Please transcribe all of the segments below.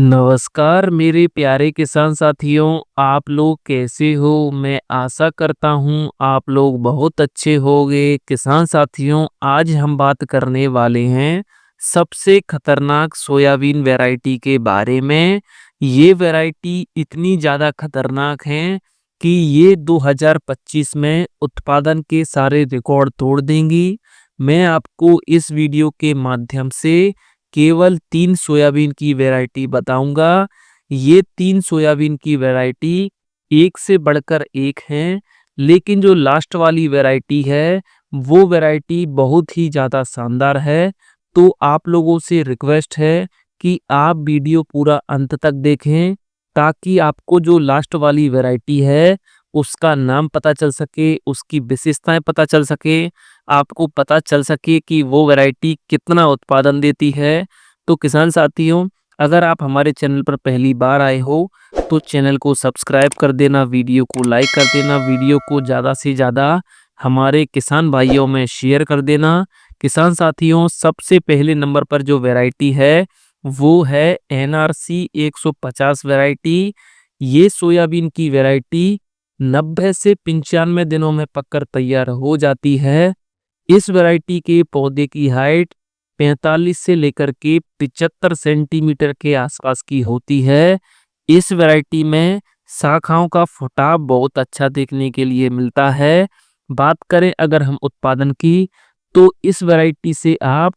नमस्कार मेरे प्यारे किसान साथियों, आप लोग कैसे हो? मैं आशा करता हूँ आप लोग बहुत अच्छे होंगे। किसान साथियों, आज हम बात करने वाले हैं सबसे खतरनाक सोयाबीन वैरायटी के बारे में। ये वैरायटी इतनी ज़्यादा खतरनाक है कि ये 2025 में उत्पादन के सारे रिकॉर्ड तोड़ देंगी। मैं आपको इस वीडियो के माध्यम से केवल 3 सोयाबीन की वैरायटी बताऊंगा। ये 3 सोयाबीन की वैरायटी एक से बढ़कर एक हैं, लेकिन जो लास्ट वाली वैरायटी है, वो वैरायटी बहुत ही ज़्यादा शानदार है। तो आप लोगों से रिक्वेस्ट है कि आप वीडियो पूरा अंत तक देखें, ताकि आपको जो लास्ट वाली वैरायटी है, उसका नाम पता चल सके, उसकी विशेषताएं पता चल सके, आपको पता चल सके कि वो वैरायटी कितना उत्पादन देती है। तो किसान साथियों, अगर आप हमारे चैनल पर पहली बार आए हो तो चैनल को सब्सक्राइब कर देना, वीडियो को लाइक कर देना, वीडियो को ज़्यादा से ज़्यादा हमारे किसान भाइयों में शेयर कर देना। किसान साथियों, सबसे पहले नंबर पर जो वैरायटी है वो है NRC 150 वैरायटी। ये सोयाबीन की वैरायटी 90 से 95 दिनों में पककर तैयार हो जाती है। इस वैरायटी के पौधे की हाइट 45 से लेकर के 75 सेंटीमीटर के आसपास की होती है। इस वैरायटी में शाखाओं का फुटाव बहुत अच्छा देखने के लिए मिलता है। बात करें अगर हम उत्पादन की, तो इस वैरायटी से आप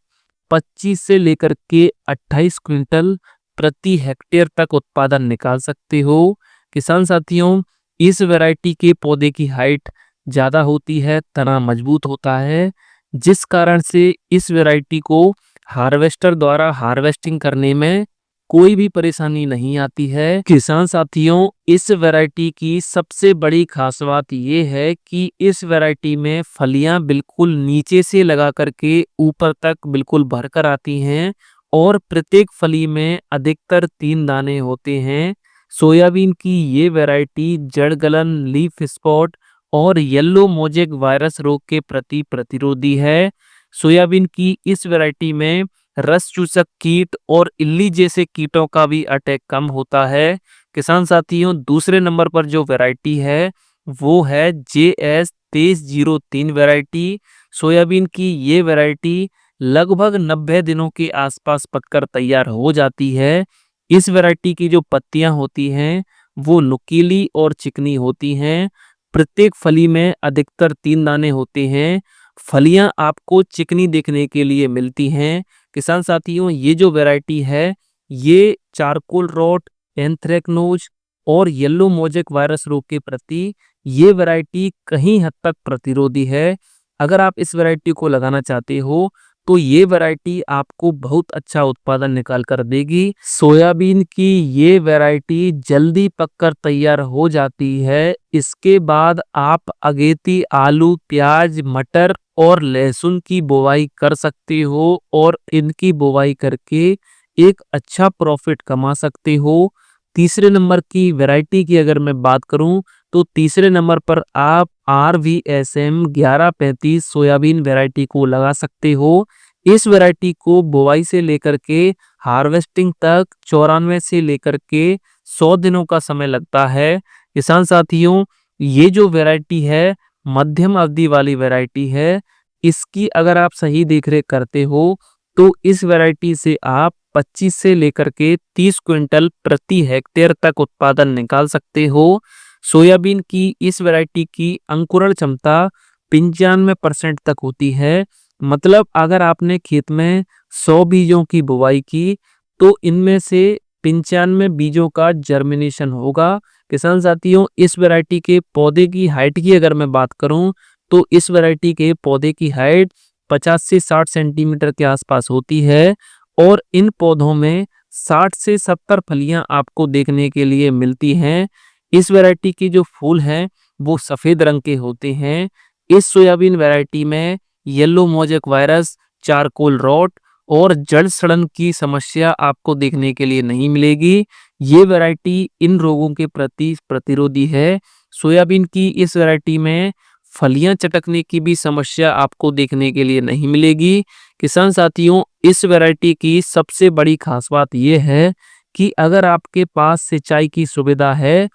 25 से लेकर के 28 क्विंटल प्रति हेक्टेयर तक उत्पादन निकाल सकते हो। किसान साथियों, इस वैरायटी के पौधे की हाइट ज़्यादा होती है, तना मजबूत होता है, जिस कारण से इस वैरायटी को हार्वेस्टर द्वारा हार्वेस्टिंग करने में कोई भी परेशानी नहीं आती है। किसान साथियों, इस वैरायटी की सबसे बड़ी खास बात ये है कि इस वैरायटी में फलियां बिल्कुल नीचे से लगा करके ऊपर तक बिल्कुल भरकर आती हैं और प्रत्येक फली में अधिकतर 3 दाने होते हैं। सोयाबीन की ये वैरायटी जड़ गलन, लीफ स्पॉट और येलो मोजेक वायरस रोग के प्रति प्रतिरोधी है। सोयाबीन की इस वैरायटी में रस चूसक कीट और इल्ली जैसे कीटों का भी अटैक कम होता है। किसान साथियों, दूसरे नंबर पर जो वैरायटी है वो है JS 2303 वैरायटी। सोयाबीन की ये वैरायटी लगभग 90 दिनों के आसपास पककर तैयार हो जाती है। इस वैरायटी की जो पत्तियां होती हैं वो नुकीली और चिकनी होती हैं। प्रत्येक फली में अधिकतर 3 दाने होते हैं। फलियां आपको चिकनी देखने के लिए मिलती हैं। किसान साथियों, ये जो वैरायटी है, ये चारकोल रॉट, एंथ्रेक्नोज और येलो मोजेक वायरस रोग के प्रति ये वैरायटी कहीं हद तक प्रतिरोधी है। अगर आप इस वैरायटी को लगाना चाहते हो तो ये वैरायटी आपको बहुत अच्छा उत्पादन निकाल कर देगी। सोयाबीन की ये वैरायटी जल्दी पककर तैयार हो जाती है। इसके बाद आप अगेती आलू, प्याज, मटर और लहसुन की बुवाई कर सकते हो और इनकी बुवाई करके एक अच्छा प्रॉफिट कमा सकते हो। तीसरे नंबर की वैरायटी की अगर मैं बात करूं, तो तीसरे नंबर पर आप RVSM 1135 सोयाबीन वैरायटी को लगा सकते हो। इस वैरायटी को बुवाई से लेकर के हार्वेस्टिंग तक 94 से लेकर के 100 दिनों का समय लगता है। किसान साथियों, ये जो वैरायटी है मध्यम अवधि वाली वैरायटी है। इसकी अगर आप सही देखरेख करते हो तो इस वैरायटी से आप 25 से लेकर के 30 क्विंटल प्रति हेक्टेयर तक उत्पादन निकाल सकते हो। सोयाबीन की इस वैरायटी की अंकुरण क्षमता 95% तक होती है। मतलब अगर आपने खेत में 100 बीजों की बुवाई की तो इनमें से 95 बीजों का जर्मिनेशन होगा। किसान साथियों, इस वैरायटी के पौधे की हाइट की अगर मैं बात करूं, तो इस वैरायटी के पौधे की हाइट 50 से 60 सेंटीमीटर के आसपास होती है और इन पौधों में 60 से 70 फलियां आपको देखने के लिए मिलती हैं। इस वैरायटी के जो फूल हैं वो सफेद रंग के होते हैं। इस सोयाबीन वैरायटी में yellow mosaic virus, charcoal rot और जड़ सड़न की समस्या आपको देखने के लिए नहीं मिलेगी। ये वैरायटी इन रोगों के प्रति प्रतिरोधी है। सोयाबीन की इस वैरायटी में फलियां चटकने की भी समस्या आपको देखने के लिए नहीं मिलेगी। किसान साथियों, इस वैरायटी की सबसे बड़ी खास बात यह है कि अगर आपके पास सिंचाई की सुविधा है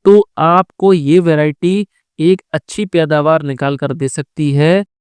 तो आपको ये वैरायटी एक अच्छी पैदावार निकाल कर दे सकती है।